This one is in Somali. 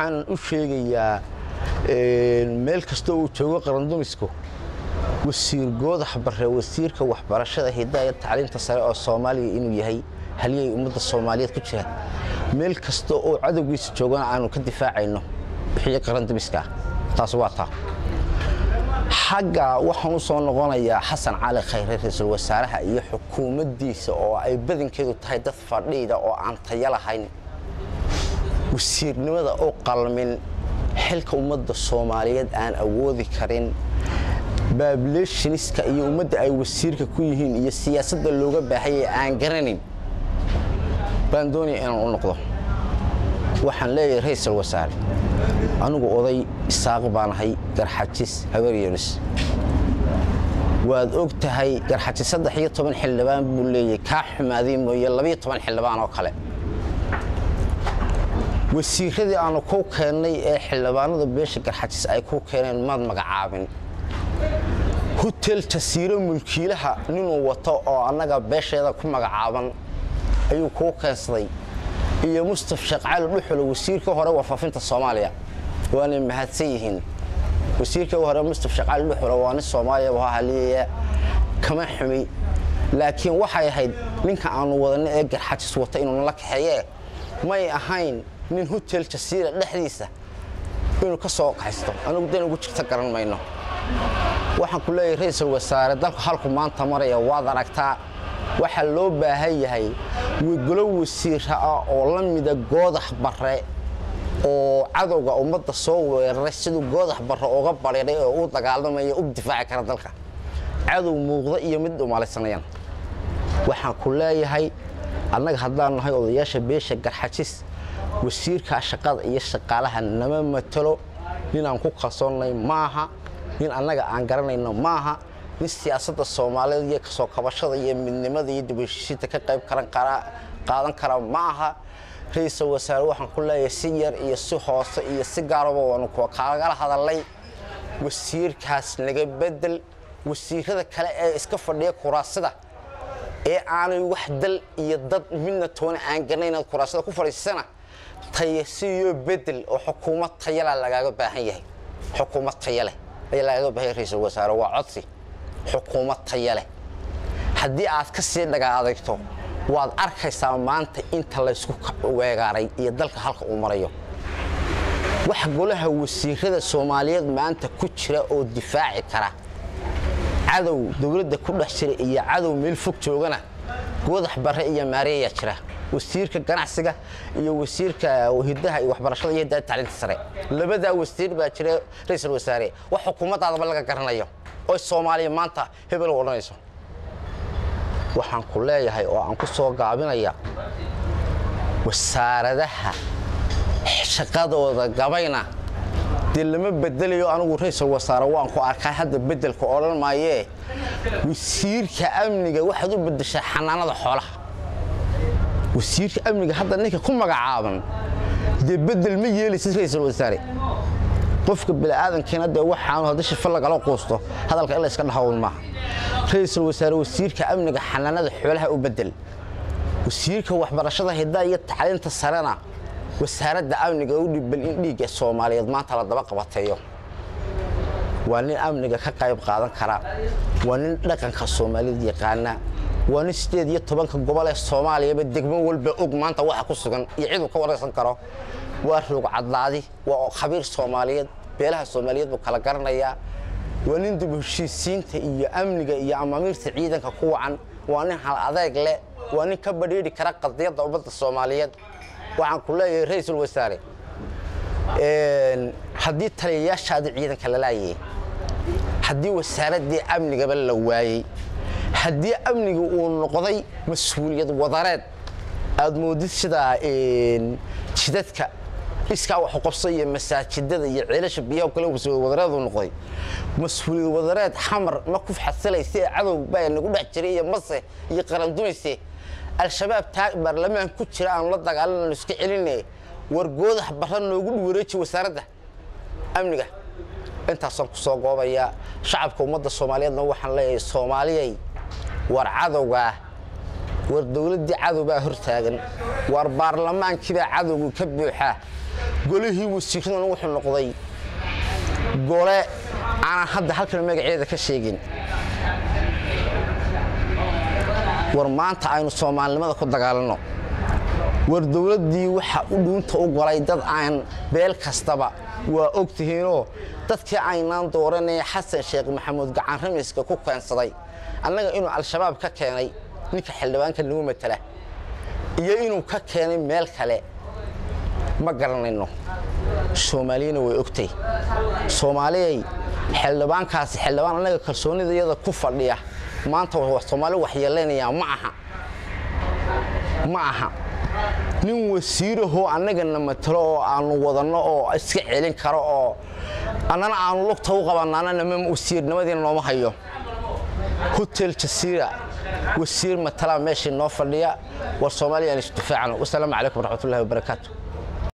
waxaan u sheegayaa meel kasta uu joogo qarandumisku wasiir goodax barre wasiirka waxbarashada hidaaya tacliinta sare oo Soomaaliya inuu yahay haliyay ummadda Soomaaliyeed ku jira meel kasta oo cadawgiisa joogana aanu ka difaacayno wixii qarandumiska taas waa taa xagga waxaan u soo noqonayaa Xasan Cali Khayre ra'iisul wasaaraha iyo xukuumaddiisa oo ay badankeedu tahay dad fadhiida oo aan tayo lahayn wasiirnimada oo qalmin xilka ummadda Soomaaliyeed aan awoodi karin baableeshiniska iyo ummadda ay wasiirka ku yihiin iyo siyaasadda looga baahayay aan garanin baan doonay inaan u noqdo waxaan leeyahay ra'iisul wasaare anigu oday isaaq baan ahay garxajis habariyoonis waad og tahay garxajis 13 xildhibaan buu leeyahay ka xumaadii mooye 12 xildhibaan oo kale wasiiradii aanu ku keenay ee xildhibaanada beesha garxajis ay ku keeneen mad magacaabin hotel tasiiro mulkiilaha ninuu wato oo anaga beesheeda ku magacaaban ayuu ku keensaday iyo Mustafa Shaqaal dhuxul wasiirka hore wafaafinta Soomaaliya waana mahadsan yihiin wasiirka hore Mustafa Shaqaal dhuxul waana Soomaaliya waxa haliya kama xumi laakiin waxay ahayd ninka aanu wadana ee garxajis wata inuu la kaxeeyay may ahayn nin hotel tasiira dhexdiisa inuu ka soo qaysto anigu deen ugu jirta garan mayno waxaan ku leeyahay ra'iisul wasaare dalka halku maanta maraya waad aragtaa waxa loo baahan yahay wigolo wasiira oo la mid ah goodax barre oo cadawga ummadda soo weeraray sidoo goodax barre uga bareeray oo u dagaalamay u difaaci kara dalka cadow muuqda iyo mid u malaysanayaan waxaan ku leeyahay annaga haddaan nahay odayaasha beesha garxajis wasiirka shaqada iyo shaqaalaha nama matalo inaan ku kalsoonay maaha in annaga aan garanayno maaha in siyaasadda Soomaaliyeed iyo kasoo kabashada iyo midnimada iyo dibashiinta ka qayb qaadan kara maaha ra'iisul wasaare waxaan ku leeyahay si yar iyo si hoose iyo si gaaraba waan ku kala hadalay wasiirkaas naga bedel wasiirada kale ee iska fadhiya kuraasada ee aanay wax dal iyo dad midna toona aan garanayna kuraasada ku fadhiisana tayasiyo bedel oo xukuumad tayala lagaga baahan yahay xukuumad tayale ay lagaga baahan ra'iisul wasaare waa codsi xukuumad tayale haddii aad ka sii dhaga adagto waad arkaysaa maanta inta la isku weegaaray iyo dalka halka uu marayo wax golaha wasiirada Soomaaliyeed maanta ku jira oo difaaci kara cadow dawladda ku dhex jira iyo cadow meel fog joogana goodax barre iyo maareeya jira wasiirka ganacsiga iyo wasiirka hidaha iyo waxbarashada iyo tacliinta sare labada wasiir baa jira ra'iisul wasaare wax xukuumadda laga garanayo oo Soomaaliya maanta hebel wadanayso waxaan ku leeyahay oo aan ku soo gaabinaya wasaaradaha shaqadooda gabayna dil lama bedelayo anigu ra'iisul wasaare waan ku arkay hadda bedelka oran maayee wasiirka amniga waxa uu bedeshay xanaanada xoolaha wasiirka amniga hadda ninka ku magacaaban dib bedel ma yeelaysid ra'iisul wasaare qofka bilaadankeena de waxaan hadda shifo laga qoosto hadalka ila iska dhahawl ma ra'iisul wasaare wasiirka amniga xanaanada xoolaha u bedel wasiirka waxbarashada hidaaya iyo tacliinta sarena wasaaradda amniga u dhibal in dhiiga Soomaaliyeed maanta la daba qabateeyo waa nin amniga ka qayb qaadan kara waa nin dhaqanka Soomaaliyeed yaqaana waa nin 18 gobol ee Soomaaliya degmo walba og maanta waxa ku sugan iyo cid uu ka waraysan karo waa ruug cadlaadi waa khabiir Soomaaliyeed beelaha Soomaaliyeed buu kala garanaya waa nin dib u heshiisiinta iyo amniga iyo amaamiirta ciidanka ku wacan waa nin hal adeeg leh waa nin ka badheeri kara qadiyada ummadda Soomaaliyeed waxaan ku leeyahay ra'iisul wasaare haddii taliyayaashaada ciidanka la laayay haddii wasaaradda amniga la waayay haddii amniga uu noqday mas'uuliyad wadareed aad moodid sida jidadka iska wax qabsay masaajidada iyo ciilasha biyaha kale wadareed uu noqday mas'uuliyad wadareed xamar ma ku xasilayay cadow baa nagu dhex jiray mase iyo qarandumaysi al-shabaab taag baarlamaan ku jira aan la dagaalan iska celinay war goodax barre noogu wareeji wasaaradda amniga intaasaan ku soo goobaya shacabka ummadda Soomaaliyeedna waxaan leeyahay Soomaaliyay war cadowga war dawladda cadowga hortaagan war baarlamaankii cadowga ka buuxa golihii wasiiradana wuxuu noqday gole aan hadda halkan magaceeda ka sheegin war maanta aynu Soomaalinimada ku dagaalano war dawladii waxa u dhuunta u galay dad aan beel kastaba waa ogtihiinoo dadkii aynaan dooranay Xasan Sheekh Maxamuud gacan ramiiska ku keensaday annaga inuu al-shabaab ka keenay ninka xildhibaanka lagu matala iyo inuu ka keenay meel kale ma garanayno Soomaaliyana way ogtay Soomaaliyay xildhibaankaasi xildhibaan anaga kalsoonidayada ku fadhiya maanta wax Soomaali wax yeelanaya ma aha nin wasiiraho anagana matalo oo aanu wadano oo iska celin karo oo anana aanu lugta u qabanana ma wasiirnimadii nooma hayo hotel Jasiira wasiir matala meeshii noo fadhiya war Soomaaliya isku fiican wassalaamu calaykum waraxmatullaahi wabarakaatuh